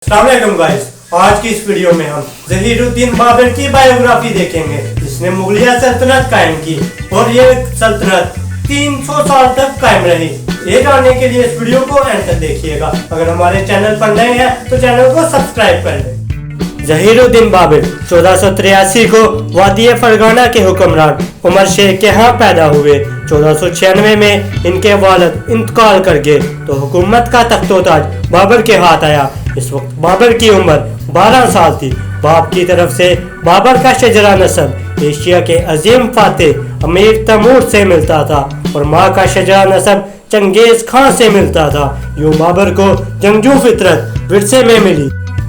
अस्सलामुअलैकुम गाइस, आज की इस वीडियो में हम ज़हीरुद्दीन बाबर की बायोग्राफी देखेंगे जिसने मुगलिया सल्तनत कायम की और ये सल्तनत 300 साल तक कायम रही। ये जानने के लिए इस वीडियो को एंड तक देखिएगा। अगर हमारे चैनल पर नए हैं तो चैनल को सब्सक्राइब कर लें। ज़हीरुद्दीन बाबर 1483 को वादी फरगाना के हुक्मरान उमर शेख के यहाँ पैदा हुए। 1496 में इनके वालिद इंतकाल कर गए तो हुकूमत का तख्तोताज बाबर के हाथ आया। इस वक्त बाबर की उम्र 12 साल थी। बाप की तरफ से बाबर का शजरा नस्ब एशिया के अजीम फातेह अमीर तैमूर से मिलता था और माँ का शजरा नस्ब चंगेज खान से मिलता था। यूं बाबर को जंगजू फितरत विरसे में मिली।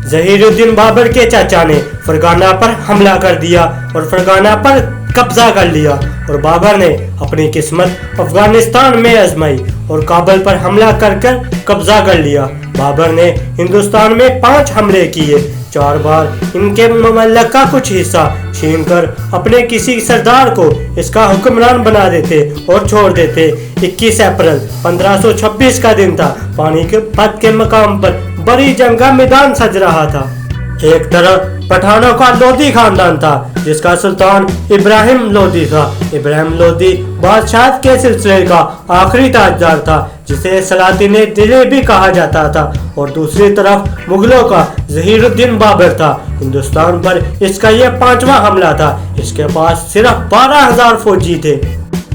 ज़हीरुद्दीन बाबर के चाचा ने फरगाना पर हमला कर दिया और फरगाना पर कब्जा कर लिया और बाबर ने अपनी किस्मत अफगानिस्तान में आजमाई और काबुल पर हमला कर कब्जा कर लिया। बाबर ने हिंदुस्तान में 5 हमले किए। 4 बार इनके ममलक का कुछ हिस्सा छीनकर अपने किसी सरदार को इसका हुक्मरान बना देते और छोड़ देते। 21 अप्रैल 1526 का दिन था। पानी के पद के मकाम पर बड़ी जंग का मैदान सज रहा था। एक तरफ पठानों का लोधी खानदान था जिसका सुल्तान इब्राहिम लोधी था। इब्राहिम लोधी बादशाह के सिलसिले का आखिरी ताजदार था जिसे सलातिन दिल्ली भी कहा जाता था। और दूसरी तरफ मुगलों का ज़हीरुद्दीन बाबर था। हिंदुस्तान पर इसका यह 5वां हमला था। इसके पास सिर्फ 12,000 फौजी थे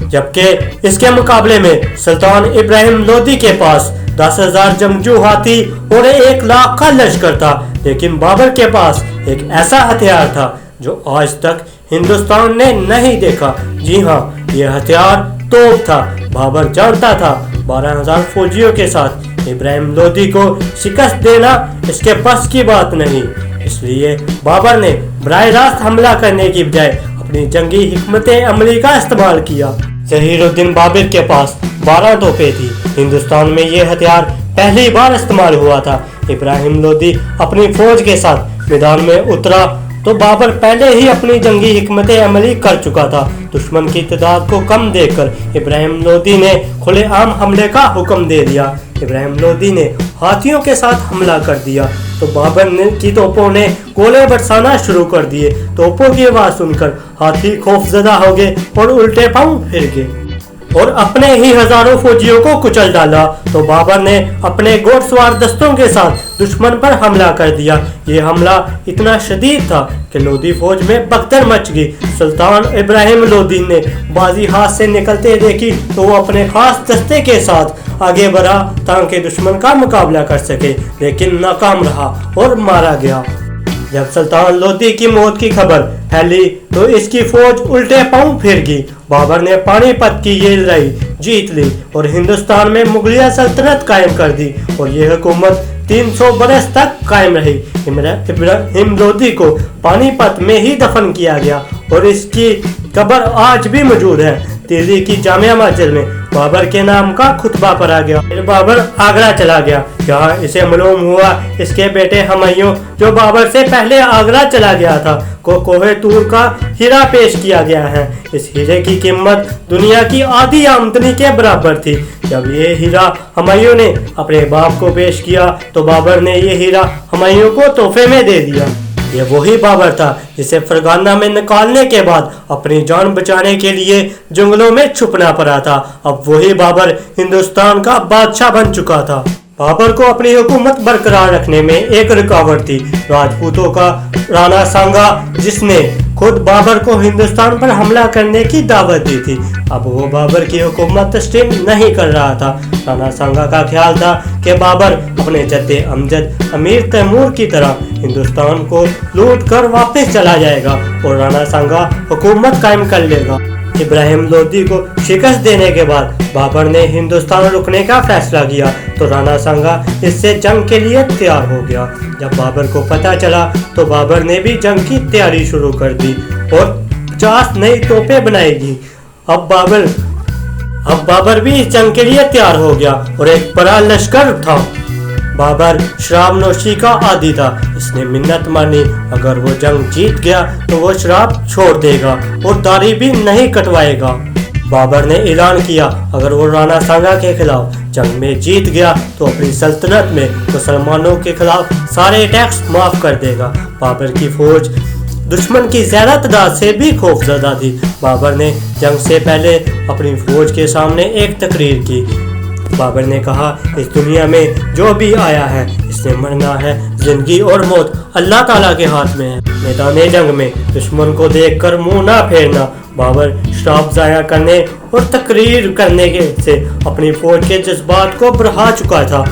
जबकि इसके मुकाबले में सुल्तान इब्राहिम लोधी के पास 10,000 जंगजू हाथी और 1 लाख का लश्कर था। लेकिन बाबर के पास एक ऐसा हथियार था जो आज तक हिंदुस्तान ने नहीं देखा। जी हाँ, यह हथियार तोप था। बाबर जानता था 12,000 फौजियों के साथ इब्राहिम लोधी को शिकस्त देना इसके बस की बात नहीं। इसलिए बाबर ने बराह रास्त हमला करने की बजाय अपनी जंगी हिकमत अमली का इस्तेमाल किया। ज़हीरुद्दीन बाबर के पास 12 तोपें थी। हिंदुस्तान में ये हथियार पहली बार इस्तेमाल हुआ था। इब्राहिम लोधी अपनी फौज के साथ मैदान में उतरा तो बाबर पहले ही अपनी जंगी हिकमत अमली कर चुका था। दुश्मन की तादाद को कम देखकर इब्राहिम लोधी ने खुलेआम हमले का हुक्म दे दिया। इब्राहिम लोधी ने हाथियों के साथ हमला कर दिया तो बाबर की तोपों ने गोले बरसाना शुरू कर दिए। तोपों की आवाज़ सुनकर हाथी खौफजदा हो गए और उल्टे पांव फिर गए और अपने ही हजारों फौजियों को कुचल डाला। तो बाबर ने अपने घोड़सवार दस्तों के साथ दुश्मन पर हमला कर दिया। ये हमला इतना शदीद था कि लोधी फौज में भगदड़ मच गई। सुल्तान इब्राहिम लोधी ने बाजी हाथ से निकलते देखी तो वो अपने खास दस्ते के साथ आगे बढ़ा ताकि दुश्मन का मुकाबला कर सके, लेकिन नाकाम रहा और मारा गया। जब सुल्तान लोधी की मौत की खबर फैली तो इसकी फौज उल्टे पांव फिर गई। बाबर ने पानीपत की ये लड़ाई जीत ली और हिंदुस्तान में मुगलिया सल्तनत कायम कर दी और ये हुकूमत 300 बरस तक कायम रही। इब्राहिम लोधी को पानीपत में ही दफन किया गया और इसकी कब्र आज भी मौजूद है। दिल्ली की जामिया मस्जिद में बाबर के नाम का खुतबा पढ़ा गया। फिर बाबर आगरा चला गया जहाँ इसे मालूम हुआ इसके बेटे हुमायूं जो बाबर से पहले आगरा चला गया था को कोहे तूर का हीरा पेश किया गया है। इस हीरे की कीमत दुनिया की आधी आमदनी के बराबर थी। जब ये हीरा हुमायूं ने अपने बाप को पेश किया तो बाबर ने ये हीरा हुमायूं को तोहफे में दे दिया। ये वही बाबर था जिसे फरगाना में निकालने के बाद अपनी जान बचाने के लिए जंगलों में छुपना पड़ा था। अब वही बाबर हिंदुस्तान का बादशाह बन चुका था। बाबर को अपनी हुकूमत बरकरार रखने में एक रुकावट थी राजपूतों का राणा सांगा जिसने खुद बाबर को हिंदुस्तान पर हमला करने की दावत दी थी। अब वो बाबर की हुकूमत तस्लीम नहीं कर रहा था। राणा सांगा का ख्याल था कि बाबर अपने जद्दे अमजद अमीर तैमूर की तरह हिंदुस्तान को लूट कर वापस चला जाएगा और राणा सांगा हुकूमत कायम कर लेगा। इब्राहिम लोधी को शिकस्त देने के बाद बाबर ने हिंदुस्तान रुकने का फैसला किया तो राणा सांगा इससे जंग के लिए तैयार हो गया। जब बाबर को पता चला तो बाबर ने भी जंग की तैयारी शुरू कर दी और 50 नई तोपें बनाएगी। अब बाबर भी इस जंग के लिए तैयार हो गया और एक बड़ा लश्कर था। बाबर शराब नोशी का आदी था। इसने मिन्नत मानी अगर वो जंग जीत गया तो वो शराब छोड़ देगा और दाढ़ी भी नहीं कटवाएगा। बाबर ने ऐलान किया अगर वो राणा सांगा के खिलाफ जंग में जीत गया तो अपनी सल्तनत में मुसलमानों के खिलाफ सारे टैक्स माफ कर देगा। बाबर की फौज दुश्मन की ज़्यादा तादाद से भी खौफजदा थी। बाबर ने जंग से पहले अपनी फौज के सामने एक तकरीर की। बाबर ने कहा इस दुनिया में जो भी आया है इसने मरना है, जिंदगी और मौत अल्लाह ताला के हाथ में है। मैदान जंग में दुश्मन को देखकर मुंह ना फेरना। बाबर शराब ज़ाया करने और तकरीर करने से अपनी फौज के जज्बात को बढ़ा चुका था।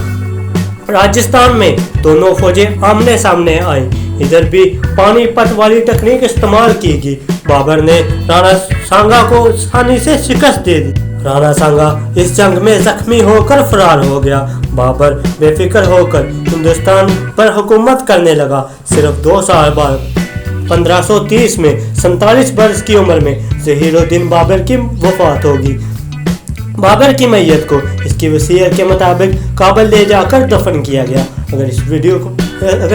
राजस्थान में दोनों फौजें आमने सामने आई। इधर भी पानीपत वाली तकनीक इस्तेमाल की गई। बाबर ने राणा सांगा को आसानी से शिकस्त दे दी। राणा सांगा इस जंग में जख्मी होकर फरार हो गया। बाबर बेफिक्र होकर हिंदुस्तान पर हुकूमत करने लगा। सिर्फ 2 साल बाद 1530 में 47 वर्ष की उम्र में ज़हीरुद्दीन बाबर की वफात होगी। बाबर की मैयत को इसकी वसीयत के मुताबिक काबुल ले जाकर दफन किया गया। अगर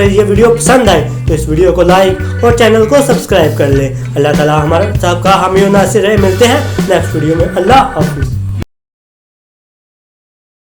ये वीडियो पसंद आए तो इस वीडियो को लाइक और चैनल को सब्सक्राइब कर ले। अल्लाह ताला हमारा सबका हामी और नासिर रहे। मिलते हैं नेक्स्ट वीडियो में। अल्लाह हाफिज़।